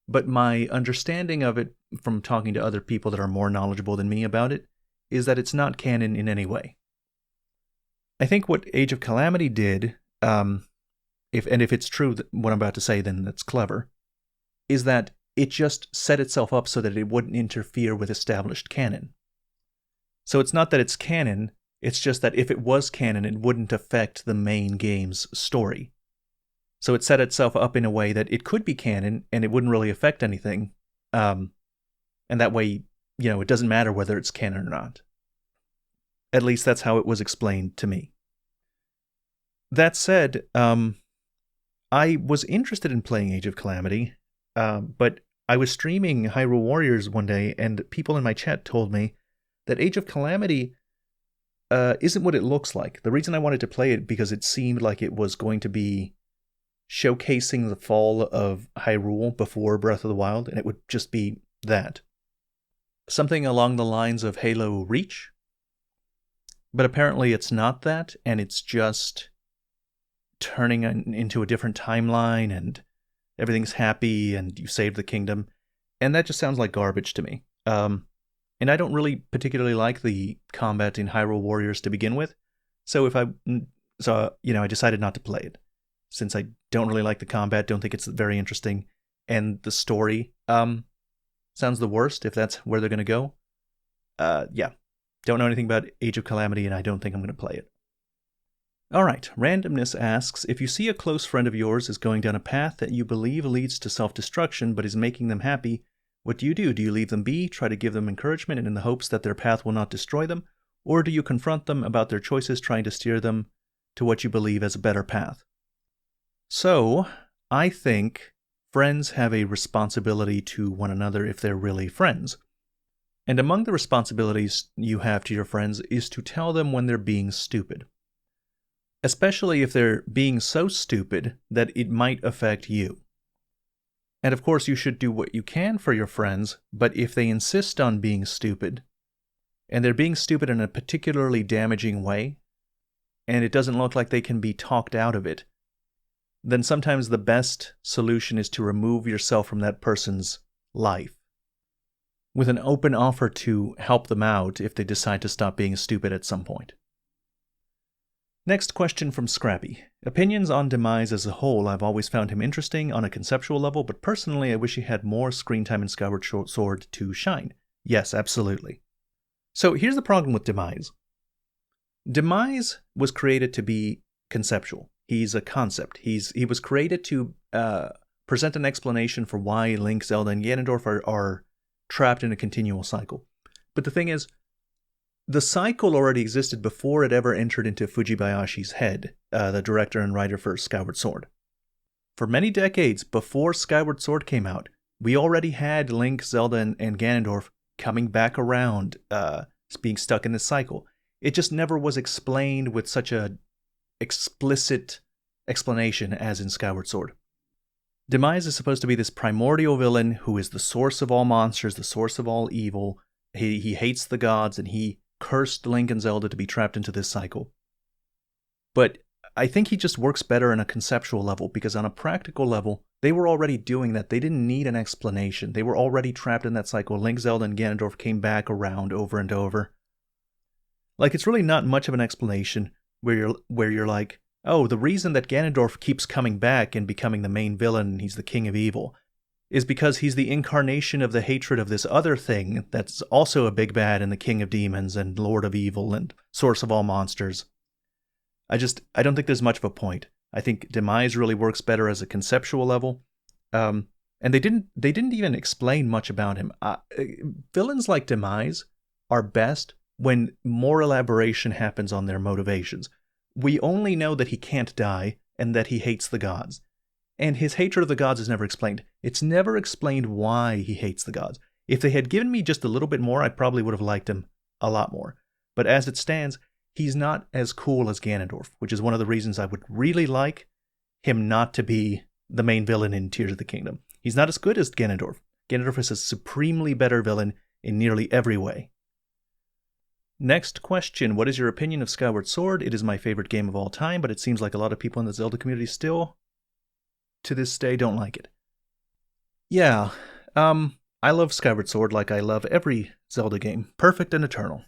But my understanding of it from talking to other people that are more knowledgeable than me about it is that it's not canon in any way. I think what Age of Calamity did, if it's true what I'm about to say, then that's clever, is that it just set itself up so that it wouldn't interfere with established canon. So it's not that it's canon, it's just that if it was canon, it wouldn't affect the main game's story. So it set itself up in a way that it could be canon, and it wouldn't really affect anything. And that way, it doesn't matter whether it's canon or not. At least that's how it was explained to me. That said, I was interested in playing Age of Calamity, but I was streaming Hyrule Warriors one day, and people in my chat told me that Age of Calamity isn't what it looks like. The reason I wanted to play it because it seemed like it was going to be showcasing the fall of Hyrule before Breath of the Wild, and it would just be that. Something along the lines of Halo Reach. But apparently it's not that, and it's just turning into a different timeline, and everything's happy, and you save the kingdom. And that just sounds like garbage to me. And I don't really particularly like the combat in Hyrule Warriors to begin with. So I decided not to play it. Since I don't really like the combat, don't think it's very interesting, and the story sounds the worst if that's where they're going to go. Don't know anything about Age of Calamity, and I don't think I'm going to play it. Alright, Randomness asks, if you see a close friend of yours is going down a path that you believe leads to self-destruction but is making them happy, what do? Do you leave them be, try to give them encouragement and in the hopes that their path will not destroy them, or do you confront them about their choices, trying to steer them to what you believe as a better path? So, I think friends have a responsibility to one another if they're really friends. And among the responsibilities you have to your friends is to tell them when they're being stupid. Especially if they're being so stupid that it might affect you. And of course you should do what you can for your friends, but if they insist on being stupid, and they're being stupid in a particularly damaging way, and it doesn't look like they can be talked out of it, then sometimes the best solution is to remove yourself from that person's life, with an open offer to help them out if they decide to stop being stupid at some point. Next question from Scrappy. Opinions on Demise as a whole. I've always found him interesting on a conceptual level, but personally I wish he had more screen time in Skyward Sword to shine. Yes, absolutely. So here's the problem with Demise. Demise was created to be conceptual. He's a concept. He was created to present an explanation for why Link, Zelda, and Ganondorf are trapped in a continual cycle. But the thing is, the cycle already existed before it ever entered into Fujibayashi's head, the director and writer for Skyward Sword. For many decades before Skyward Sword came out, we already had Link, Zelda, and Ganondorf coming back around, being stuck in this cycle. It just never was explained with such a explicit explanation as in Skyward Sword. Demise is supposed to be this primordial villain who is the source of all monsters, the source of all evil. He hates the gods, and he cursed Link and Zelda to be trapped into this cycle. But I think he just works better on a conceptual level, because on a practical level, they were already doing that. They didn't need an explanation. They were already trapped in that cycle. Link, Zelda, and Ganondorf came back around over and over. Like, it's really not much of an explanation where you're like, oh, the reason that Ganondorf keeps coming back and becoming the main villain, and he's the king of evil, is because he's the incarnation of the hatred of this other thing that's also a big bad and the king of demons and lord of evil and source of all monsters. I don't think there's much of a point. I think Demise really works better as a conceptual level. And they didn't even explain much about him. Villains like Demise are best when more elaboration happens on their motivations. We only know that he can't die and that he hates the gods. And his hatred of the gods is never explained. It's never explained why he hates the gods. If they had given me just a little bit more, I probably would have liked him a lot more. But as it stands, he's not as cool as Ganondorf, which is one of the reasons I would really like him not to be the main villain in Tears of the Kingdom. He's not as good as Ganondorf. Ganondorf is a supremely better villain in nearly every way. Next question. What is your opinion of Skyward Sword? It is my favorite game of all time, but it seems like a lot of people in the Zelda community still, to this day, don't like it. Yeah, I love Skyward Sword like I love every Zelda game. Perfect and eternal.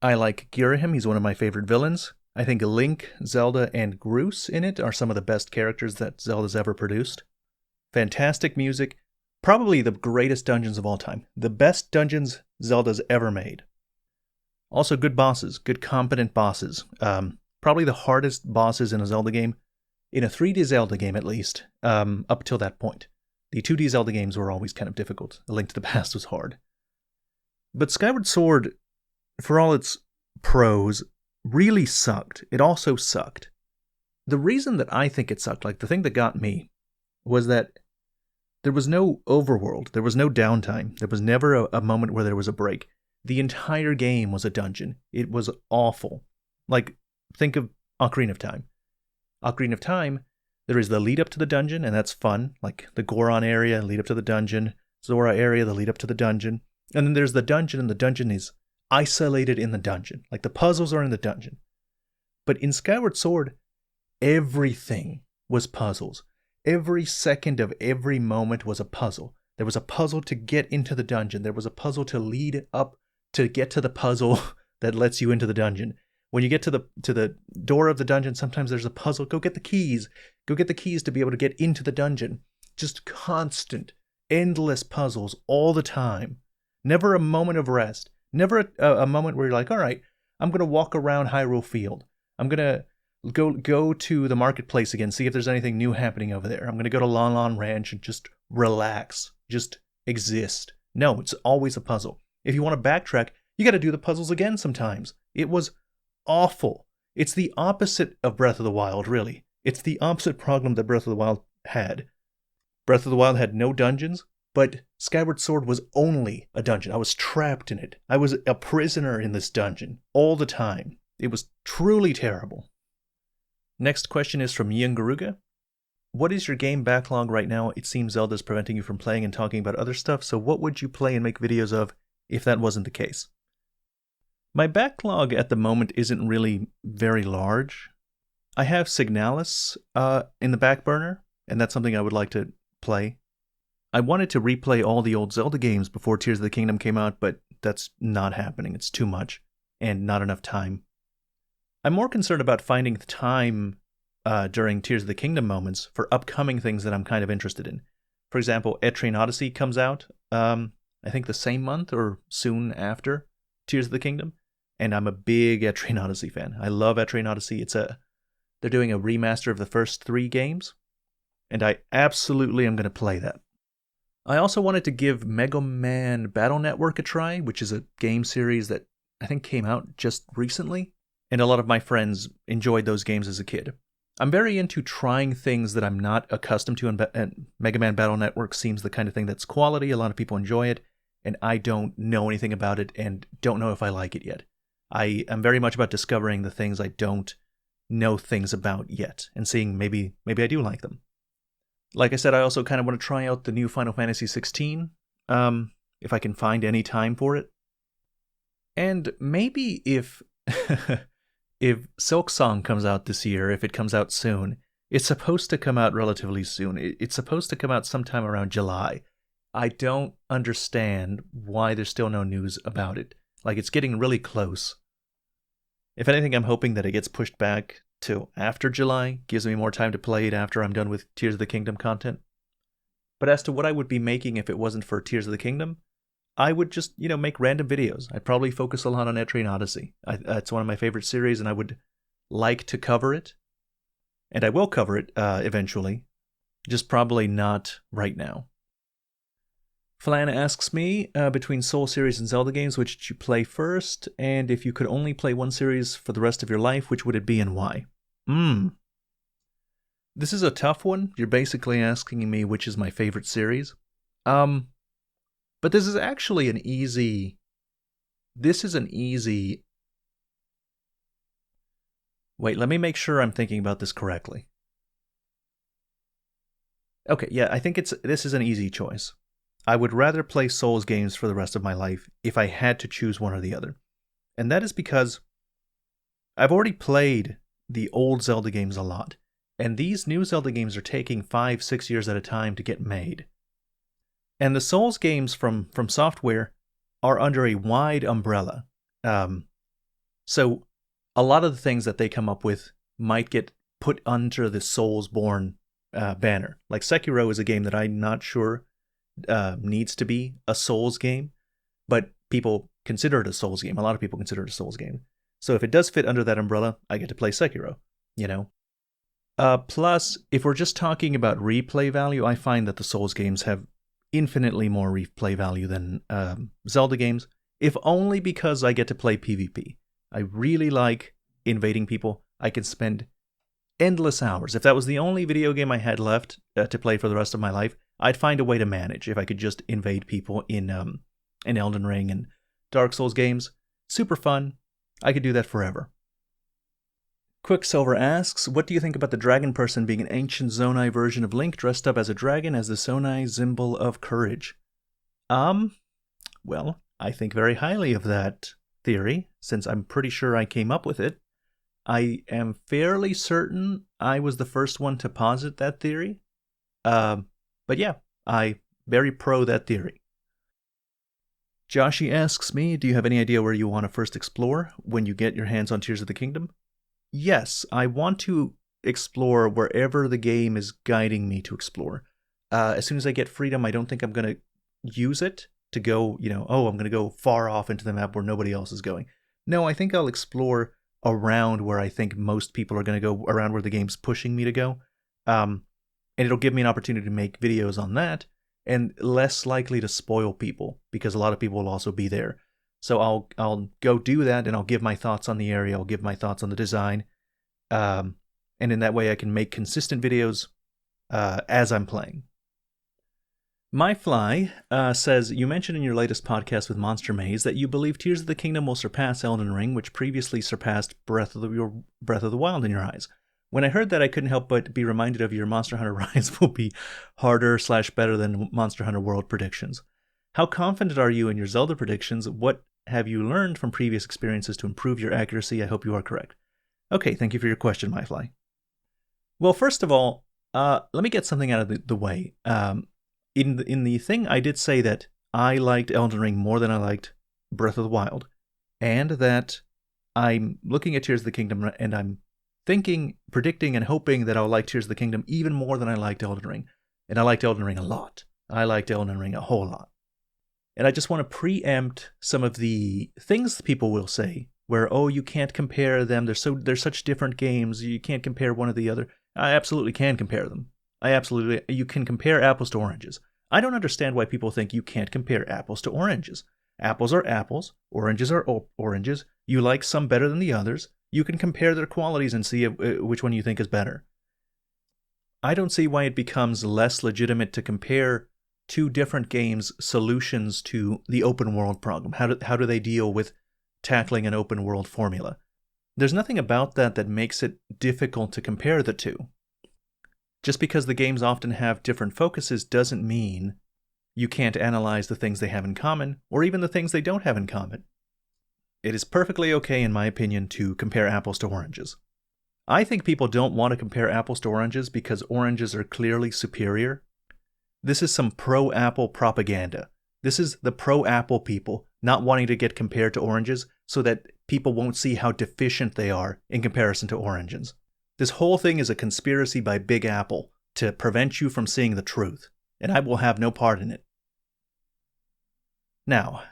I like Girahim. He's one of my favorite villains. I think Link, Zelda, and Groose in it are some of the best characters that Zelda's ever produced. Fantastic music. Probably the greatest dungeons of all time. The best dungeons Zelda's ever made. Also good bosses. Good competent bosses. Probably the hardest bosses in a Zelda game. In a 3D Zelda game, at least. Up till that point. The 2D Zelda games were always kind of difficult. A Link to the Past was hard. But Skyward Sword, for all its pros, really sucked. It also sucked. The reason that I think it sucked, like the thing that got me, was that there was no overworld. There was no downtime. There was never a moment where there was a break. The entire game was a dungeon. It was awful. Like, think of Ocarina of Time. Ocarina of Time, there is the lead up to the dungeon, and that's fun. Like the Goron area, lead up to the dungeon. Zora area that lead up to the dungeon. And then there's the dungeon, and the dungeon is isolated in the dungeon. Like, the puzzles are in the dungeon. But in Skyward Sword, everything was puzzles. Every second of every moment was a puzzle. There was a puzzle to get into the dungeon. There was a puzzle to lead up to get to the puzzle that lets you into the dungeon. When you get to the door of the dungeon, sometimes there's a puzzle. Go get the keys. Go get the keys to be able to get into the dungeon. Just constant, endless puzzles all the time. Never a moment of rest. Never a moment where you're like, all right, I'm going to walk around Hyrule Field. I'm going to go to the marketplace again, see if there's anything new happening over there. I'm going to go to Lon Lon Ranch and just relax, just exist. No, it's always a puzzle. If you want to backtrack, you got to do the puzzles again sometimes. It was awful. It's the opposite of Breath of the Wild, really. It's the opposite problem that Breath of the Wild had. Breath of the Wild had no dungeons, but Skyward Sword was only a dungeon. I was trapped in it. I was a prisoner in this dungeon all the time. It was truly terrible. Next question is from Gerudo. What is your game backlog right now? It seems Zelda's preventing you from playing and talking about other stuff, so what would you play and make videos of if that wasn't the case? My backlog at the moment isn't really very large. I have Signalis in the back burner, and that's something I would like to play. I wanted to replay all the old Zelda games before Tears of the Kingdom came out, but that's not happening. It's too much, and not enough time. I'm more concerned about finding the time during Tears of the Kingdom moments for upcoming things that I'm kind of interested in. For example, Etrian Odyssey comes out, I think the same month or soon after Tears of the Kingdom, and I'm a big Etrian Odyssey fan. I love Etrian Odyssey. They're doing a remaster of the first 3 games, and I absolutely am going to play that. I also wanted to give Mega Man Battle Network a try, which is a game series that I think came out just recently, and a lot of my friends enjoyed those games as a kid. I'm very into trying things that I'm not accustomed to, and Mega Man Battle Network seems the kind of thing that's quality. A lot of people enjoy it, and I don't know anything about it and don't know if I like it yet. I am very much about discovering the things I don't know things about yet, and seeing maybe I do like them. Like I said, I also kind of want to try out the new Final Fantasy XVI, if I can find any time for it. And maybe if if Silksong comes out this year, if it comes out soon, it's supposed to come out relatively soon. It's supposed to come out sometime around July. I don't understand why there's still no news about it. Like, it's getting really close. If anything, I'm hoping that it gets pushed back till after July, gives me more time to play it after I'm done with Tears of the Kingdom content. But as to what I would be making if it wasn't for Tears of the Kingdom, I would just, make random videos. I'd probably focus a lot on Etrian Odyssey. It's one of my favorite series, and I would like to cover it. And I will cover it eventually, just probably not right now. Flan asks me, between Soul series and Zelda games, which did you play first? And if you could only play one series for the rest of your life, which would it be and why? This is a tough one. You're basically asking me which is my favorite series. But this is actually an easy... Wait, let me make sure I'm thinking about this correctly. Okay, yeah, I think this is an easy choice. I would rather play Souls games for the rest of my life if I had to choose one or the other. And that is because I've already played the old Zelda games a lot, and these new Zelda games are taking 5-6 years at a time to get made. And the Souls games from Software are under a wide umbrella. So a lot of the things that they come up with might get put under the Soulsborne banner. Like Sekiro is a game that I'm not sure needs to be a Souls game, but people consider it a Souls game. A lot of people consider it a Souls game. So if it does fit under that umbrella, I get to play Sekiro, Plus, if we're just talking about replay value, I find that the Souls games have infinitely more replay value than Zelda games, if only because I get to play PvP. I really like invading people. I can spend endless hours. If that was the only video game I had left to play for the rest of my life, I'd find a way to manage if I could just invade people in Elden Ring and Dark Souls games. Super fun. I could do that forever. Quicksilver asks, what do you think about the dragon person being an ancient Zonai version of Link dressed up as a dragon as the Zonai symbol of courage? Well, I think very highly of that theory, since I'm pretty sure I came up with it. I am fairly certain I was the first one to posit that theory. But yeah, I very pro that theory. Joshi asks me, do you have any idea where you want to first explore when you get your hands on Tears of the Kingdom? Yes, I want to explore wherever the game is guiding me to explore. As soon as I get freedom, I don't think I'm going to use it to go, I'm going to go far off into the map where nobody else is going. No, I think I'll explore around where I think most people are going to go, around where the game's pushing me to go. And it'll give me an opportunity to make videos on that, and less likely to spoil people, because a lot of people will also be there. So I'll go do that, and I'll give my thoughts on the area, I'll give my thoughts on the design, and in that way I can make consistent videos as I'm playing. MyFly says, you mentioned in your latest podcast with Monster Maze that you believe Tears of the Kingdom will surpass Elden Ring, which previously surpassed Breath of the Wild in your eyes. When I heard that, I couldn't help but be reminded of your Monster Hunter Rise will be harder/better than Monster Hunter World predictions. How confident are you in your Zelda predictions? What have you learned from previous experiences to improve your accuracy? I hope you are correct. Okay, thank you for your question, MyFly. Well, first of all, let me get something out of the way. In the thing, I did say that I liked Elden Ring more than I liked Breath of the Wild, and that I'm looking at Tears of the Kingdom and I'm thinking, predicting, and hoping that I'll like Tears of the Kingdom even more than I liked Elden Ring. And I liked Elden Ring a lot. I liked Elden Ring a whole lot. And I just want to preempt some of the things people will say, where, oh, you can't compare them, they're such different games, you can't compare one to the other. I absolutely can compare them. You can compare apples to oranges. I don't understand why people think you can't compare apples to oranges. Apples are apples, oranges are oranges. You like some better than the others. You can compare their qualities and see which one you think is better. I don't see why it becomes less legitimate to compare two different games' solutions to the open world problem. How do they deal with tackling an open world formula? There's nothing about that makes it difficult to compare the two. Just because the games often have different focuses doesn't mean you can't analyze the things they have in common, or even the things they don't have in common. It is perfectly okay, in my opinion, to compare apples to oranges. I think people don't want to compare apples to oranges because oranges are clearly superior. This is some pro-Apple propaganda. This is the pro-Apple people not wanting to get compared to oranges so that people won't see how deficient they are in comparison to oranges. This whole thing is a conspiracy by Big Apple to prevent you from seeing the truth, and I will have no part in it. Now,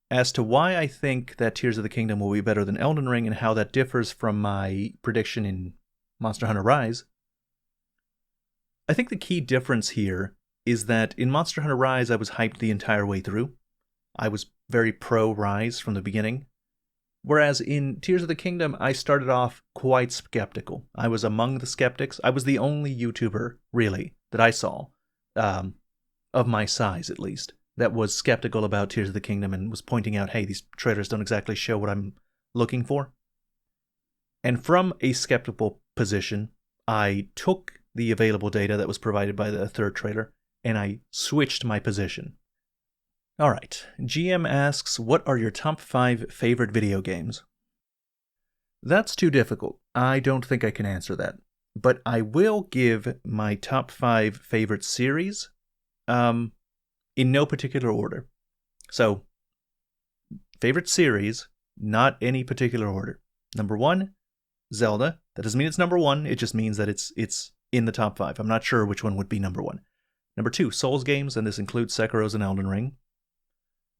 as to why I think that Tears of the Kingdom will be better than Elden Ring and how that differs from my prediction in Monster Hunter Rise, I think the key difference here is that in Monster Hunter Rise I was hyped the entire way through. I was very pro-Rise from the beginning. Whereas in Tears of the Kingdom, I started off quite skeptical. I was among the skeptics. I was the only YouTuber, really, that I saw, of my size at least, that was skeptical about Tears of the Kingdom and was pointing out, hey, these trailers don't exactly show what I'm looking for. And from a skeptical position, I took the available data that was provided by the third trailer, and I switched my position. Alright, GM asks, what are your top 5 favorite video games? That's too difficult. I don't think I can answer that. But I will give my top 5 favorite series in no particular order. So, favorite series, not any particular order. Number 1, Zelda. That doesn't mean it's number 1, it just means that it's in the top 5. I'm not sure which one would be number 1. Number 2, Souls games, and this includes Sekiro's and Elden Ring.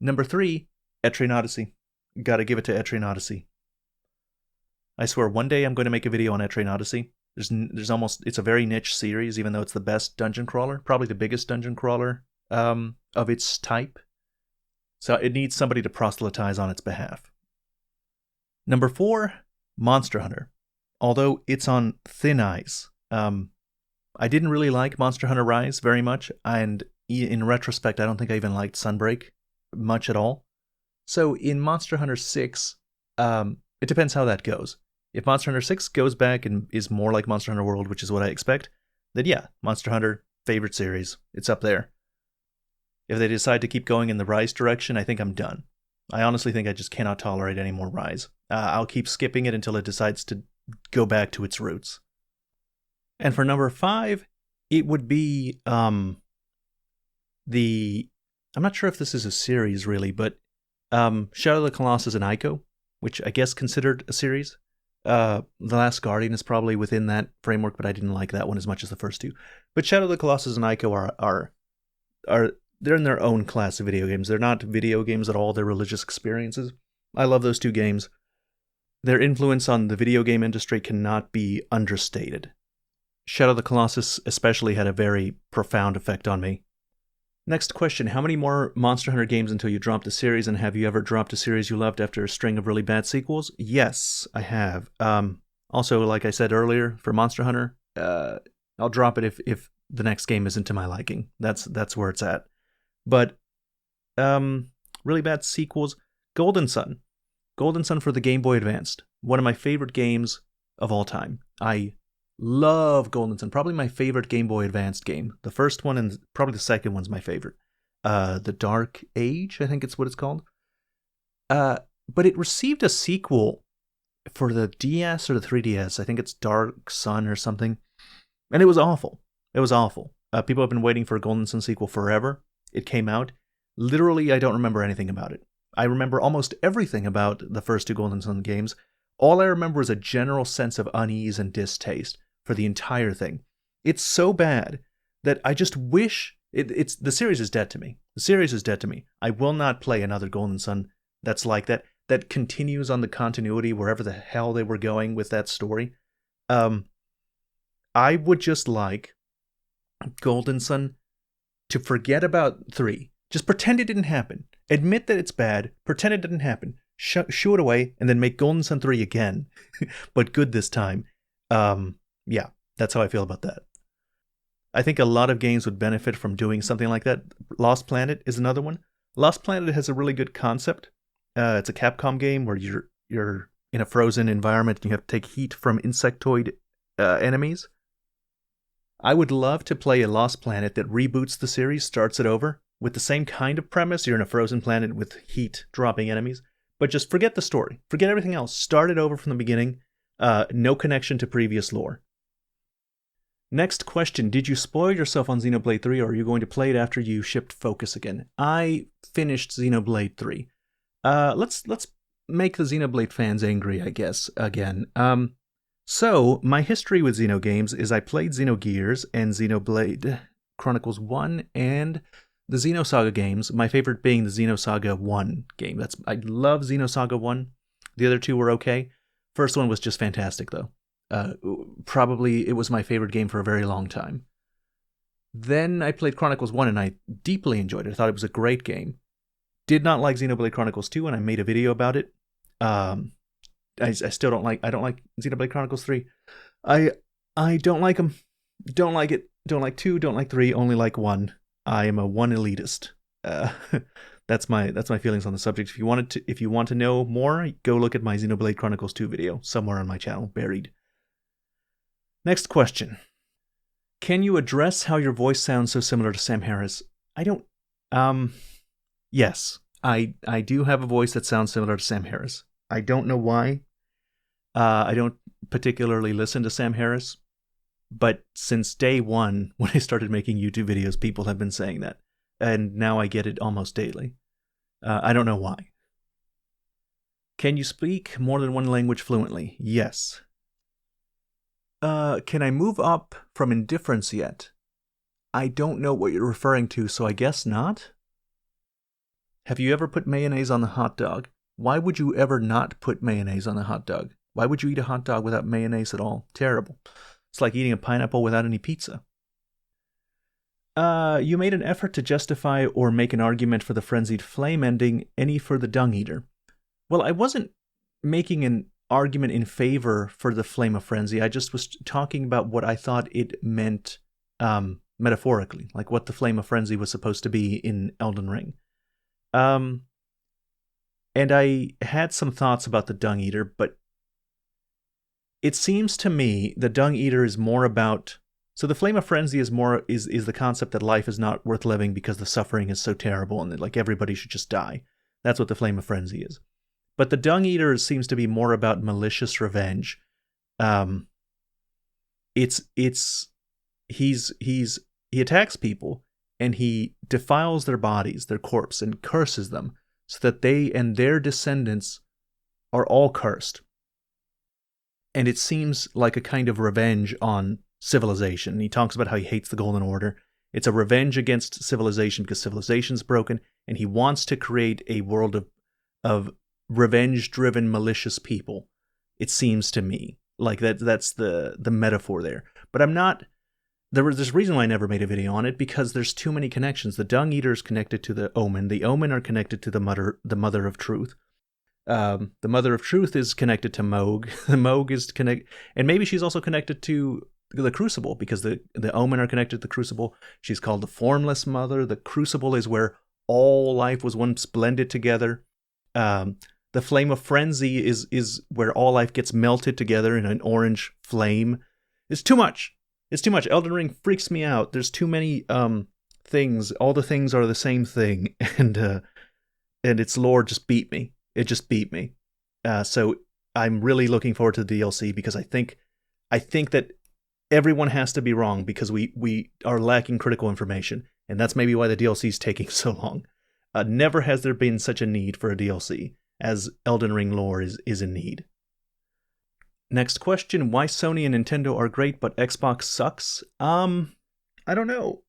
Number 3, Etrian Odyssey. Gotta give it to Etrian Odyssey. I swear, one day I'm going to make a video on Etrian Odyssey. It's a very niche series, even though it's the best dungeon crawler, probably the biggest dungeon crawler of its type. So it needs somebody to proselytize on its behalf. Number 4, Monster Hunter. Although it's on thin ice. I didn't really like Monster Hunter Rise very much, and in retrospect, I don't think I even liked Sunbreak much at all. So in Monster Hunter 6, it depends how that goes. If Monster Hunter 6 goes back and is more like Monster Hunter World, which is what I expect, then yeah, Monster Hunter, favorite series. It's up there. If they decide to keep going in the Rise direction, I think I'm done. I honestly think I just cannot tolerate any more Rise. I'll keep skipping it until it decides to go back to its roots. And for number 5, it would be I'm not sure if this is a series really, but Shadow of the Colossus and Ico, which I guess considered a series. The Last Guardian is probably within that framework, but I didn't like that one as much as the first two. But Shadow of the Colossus and Ico are they're in their own class of video games. They're not video games at all. They're religious experiences. I love those two games. Their influence on the video game industry cannot be understated. Shadow of the Colossus especially had a very profound effect on me. Next question, how many more Monster Hunter games until you dropped a series, and have you ever dropped a series you loved after a string of really bad sequels? Yes, I have. Also, like I said earlier, for Monster Hunter, I'll drop it if the next game isn't to my liking. That's where it's at. But really bad sequels, Golden Sun. Golden Sun for the Game Boy Advanced. One of my favorite games of all time. I love Golden Sun. Probably my favorite Game Boy Advanced game. The first one and probably the second one's my favorite. The Dark Age, I think it's what it's called. But it received a sequel for the DS or the 3DS. I think it's Dark Sun or something. And it was awful. It was awful. People have been waiting for a Golden Sun sequel forever. It came out. Literally, I don't remember anything about it. I remember almost everything about the first two Golden Sun games. All I remember is a general sense of unease and distaste for the entire thing. It's so bad that I just wish... the series is dead to me. The series is dead to me. I will not play another Golden Sun that's like that, that continues on the continuity wherever the hell they were going with that story. I would just like Golden Sun to forget about 3. Just pretend it didn't happen. Admit that it's bad. Pretend it didn't happen. Shoo it away, and then make Golden Sun 3 again. But good this time. Yeah, that's how I feel about that. I think a lot of games would benefit from doing something like that. Lost Planet is another one. Lost Planet has a really good concept. It's a Capcom game where you're in a frozen environment and you have to take heat from insectoid enemies. I would love to play a Lost Planet that reboots the series, starts it over, with the same kind of premise. You're in a frozen planet with heat dropping enemies. But just forget the story. Forget everything else. Start it over from the beginning. No connection to previous lore. Next question. Did you spoil yourself on Xenoblade 3, or are you going to play it after you shipped Focus again? I finished Xenoblade 3. Let's make the Xenoblade fans angry, I guess, again. So, my history with Xeno games is I played Xenogears and Xenoblade Chronicles 1 and the Xenosaga games, my favorite being the Xenosaga 1 game. I love Xenosaga 1. The other two were okay. First one was just fantastic, though. Probably it was my favorite game for a very long time. Then I played Chronicles 1 and I deeply enjoyed it. I thought it was a great game. Did not like Xenoblade Chronicles 2 and I made a video about it. I still don't like Xenoblade Chronicles 3. I don't like them. Don't like it. Don't like 2, don't like 3, only like 1. I am a 1 elitist. That's my feelings on the subject. If you want to know more, go look at my Xenoblade Chronicles 2 video somewhere on my channel, buried. Next question. Can you address how your voice sounds so similar to Sam Harris? Yes. I do have a voice that sounds similar to Sam Harris. I don't know why. I don't particularly listen to Sam Harris. But since day one, when I started making YouTube videos, people have been saying that. And now I get it almost daily. I don't know why. Can you speak more than one language fluently? Yes. Can I move up from indifference yet? I don't know what you're referring to, so I guess not. Have you ever put mayonnaise on the hot dog? Why would you ever not put mayonnaise on the hot dog? Why would you eat a hot dog without mayonnaise at all? Terrible. It's like eating a pineapple without any pizza. You made an effort to justify or make an argument for the Frenzied Flame ending, any for the Dung Eater. Well, I wasn't making an argument in favor for the Flame of Frenzy. I just was talking about what I thought it meant metaphorically, like what the Flame of Frenzy was supposed to be in Elden Ring. And I had some thoughts about the Dung Eater, but it seems to me the Dung Eater is more about So the Flame of Frenzy is the concept that life is not worth living because the suffering is so terrible and that like everybody should just die. That's what the Flame of Frenzy is. But the Dung Eater seems to be more about malicious revenge. He attacks people and he defiles their bodies, their corpse, and curses them so that they and their descendants are all cursed. And it seems like a kind of revenge on civilization. He talks about how he hates the Golden Order. It's a revenge against civilization because civilization's broken, and he wants to create a world of revenge-driven, malicious people. It seems to me like that's the metaphor there. But I'm not. There's a reason why I never made a video on it, because there's too many connections. The Dung Eater is connected to the Omen. The Omen are connected to the Mother of Truth. The Mother of Truth is connected to Moog. The Moog is connected, and maybe she's also connected to the Crucible, because the Omen are connected to the Crucible. She's called the Formless Mother. The Crucible is where all life was once blended together. The Flame of Frenzy is where all life gets melted together in an orange flame. It's too much. It's too much. Elden Ring freaks me out. There's too many things. All the things are the same thing, and its lore just beat me. It just beat me. So I'm really looking forward to the DLC, because I think that everyone has to be wrong because we are lacking critical information, and that's maybe why the DLC is taking so long. Never has there been such a need for a DLC as Elden Ring lore is in need. Next question, why Sony and Nintendo are great but Xbox sucks? I don't know.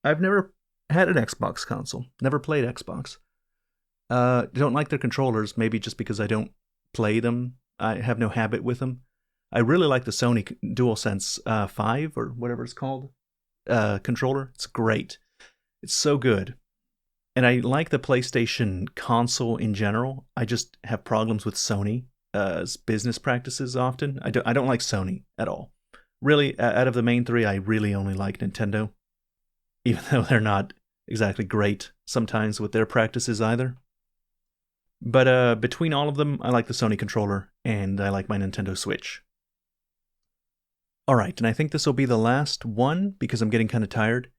I've never had an Xbox console. Never played Xbox. Don't like their controllers, maybe just because I don't play them. I have no habit with them. I really like the Sony DualSense 5 or whatever it's called controller. It's great. It's so good. And I like the PlayStation console in general. I just have problems with Sony's business practices often. I don't like Sony at all. Really, out of the main three, I really only like Nintendo, even though they're not exactly great sometimes with their practices either. But between all of them, I like the Sony controller, and I like my Nintendo Switch. Alright, and I think this will be the last one, because I'm getting kind of tired.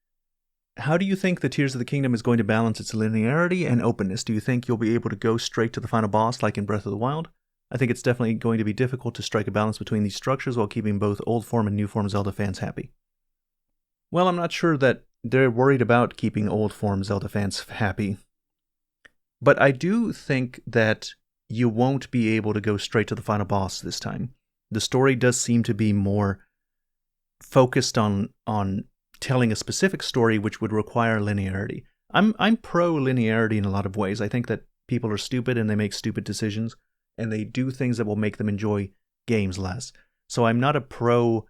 How do you think the Tears of the Kingdom is going to balance its linearity and openness? Do you think you'll be able to go straight to the final boss like in Breath of the Wild? I think it's definitely going to be difficult to strike a balance between these structures while keeping both old form and new form Zelda fans happy. Well, I'm not sure that they're worried about keeping old form Zelda fans happy. But I do think that you won't be able to go straight to the final boss this time. The story does seem to be more focused on telling a specific story, which would require linearity. I'm pro linearity in a lot of ways. I think that people are stupid and they make stupid decisions, and they do things that will make them enjoy games less. So I'm not a pro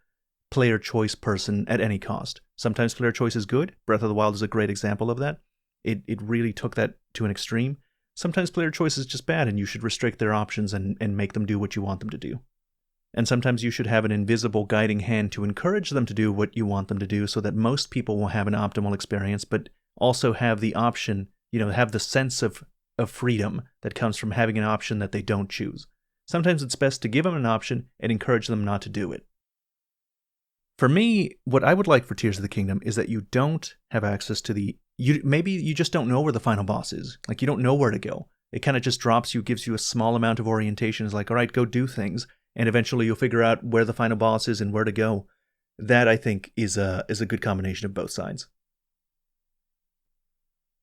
player choice person at any cost. Sometimes player choice is good. Breath of the Wild is a great example of that. It really took that to an extreme. Sometimes player choice is just bad, and you should restrict their options and make them do what you want them to do. And sometimes you should have an invisible guiding hand to encourage them to do what you want them to do, so that most people will have an optimal experience, but also have the option, have the sense of freedom that comes from having an option that they don't choose. Sometimes it's best to give them an option and encourage them not to do it. For me, what I would like for Tears of the Kingdom is that you don't have access to maybe you just don't know where the final boss is. Like, you don't know where to go. It kind of just drops you, gives you a small amount of orientation. It's like, all right, go do things. And eventually you'll figure out where the final boss is and where to go. That, I think, is a good combination of both sides.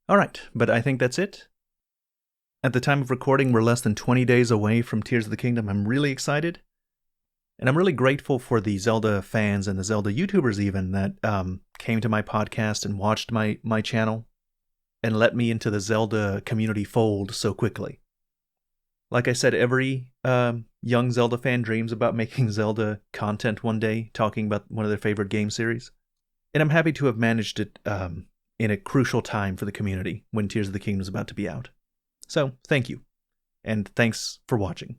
All right, but I think that's it. At the time of recording, we're less than 20 days away from Tears of the Kingdom. I'm really excited. And I'm really grateful for the Zelda fans and the Zelda YouTubers even that came to my podcast and watched my channel and let me into the Zelda community fold so quickly. Like I said, every young Zelda fan dreams about making Zelda content one day, talking about one of their favorite game series. And I'm happy to have managed it in a crucial time for the community when Tears of the Kingdom is about to be out. So, thank you. And thanks for watching.